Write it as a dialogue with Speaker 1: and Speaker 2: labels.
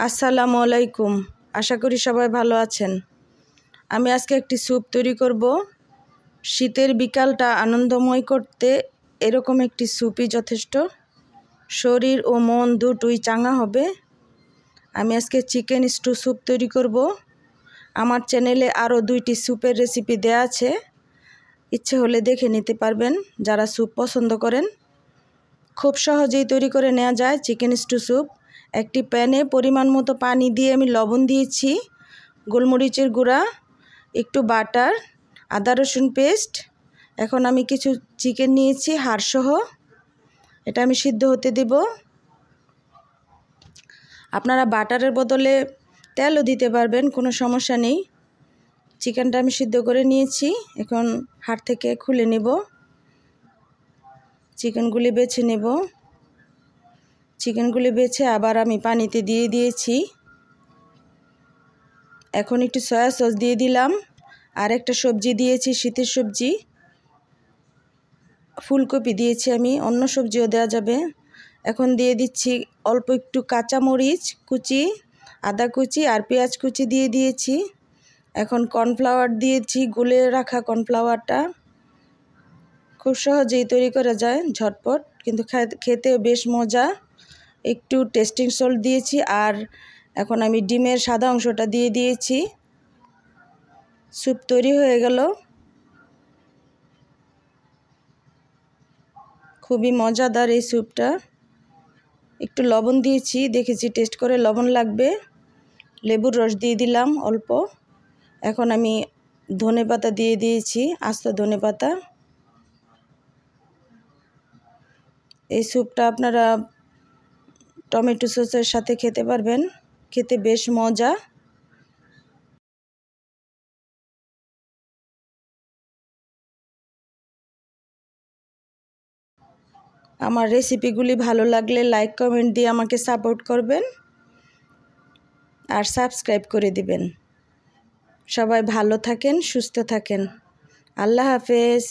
Speaker 1: আসসালামু আলাইকুম। আশা করি সবাই ভালো আছেন। আমি আজকে একটি স্যুপ তৈরি করব। শীতের বিকালটা আনন্দময় করতে এরকম একটি স্যুপই যথেষ্ট। শরীর ও মন দুটোই চাঙ্গা হবে। আমি আজকে চিকেন স্টু স্যুপ তৈরি করব। আমার চ্যানেলে আরও 2টি স্যুপের রেসিপি দেওয়া আছে, ইচ্ছে হলে দেখে নিতে পারবেন যারা স্যুপ পছন্দ করেন। খুব সহজেই তৈরি করে নেওয়া যায় চিকেন স্টু স্যুপ। একটি প্যানে পরিমাণ মতো পানি দিয়ে আমি লবণ দিয়েছি, গোলমরিচের গুঁড়া, একটু বাটার, আদা রসুন পেস্ট। এখন আমি কিছু চিকেন নিয়েছি হাড়সহ, এটা আমি সিদ্ধ হতে দেব। আপনারা বাটারের বদলে তেলও দিতে পারবেন, কোনো সমস্যা নেই। চিকেনটা আমি সিদ্ধ করে নিয়েছি, এখন হাড় থেকে খুলে নেব। চিকেনগুলি বেছে নেব। চিকেনগুলি বেছে আবার আমি পানিতে দিয়ে দিয়েছি। এখন একটু সয়া সস দিয়ে দিলাম। আর একটা সবজি দিয়েছি, শীতের সবজি, ফুলকপি দিয়েছি আমি, অন্য সবজিও দেওয়া যাবে। এখন দিয়ে দিচ্ছি অল্প একটু কাঁচামরিচ কুচি, আদা কুচি আর পেঁয়াজ কুচি দিয়ে দিয়েছি। এখন কর্নফ্লাওয়ার দিয়েছি, গুলে রাখা কর্নফ্লাওয়ারটা। খুব সহজেই তৈরি করা যায়, ঝটপট, কিন্তু খেতেও বেশ মজা। একটু টেস্টিং সল্ট দিয়েছি। আর এখন আমি ডিমের সাদা অংশটা দিয়ে দিয়েছি। স্যুপ তৈরি হয়ে গেল। খুবই মজাদার এই স্যুপটা। একটু লবণ দিয়েছি, দেখেছি টেস্ট করে লবণ লাগবে। লেবুর রস দিয়ে দিলাম অল্প। এখন আমি ধনেপাতা দিয়ে দিয়েছি, আস্ত ধনেপাতা। এই স্যুপটা আপনারা টমেটো সসের সাথে খেতে পারবেন, খেতে বেশ মজা। আমার রেসিপিগুলি ভালো লাগলে লাইক কমেন্ট দিয়ে আমাকে সাপোর্ট করবেন আর সাবস্ক্রাইব করে দিবেন। সবাই ভালো থাকেন, সুস্থ থাকেন। আল্লাহ হাফেজ।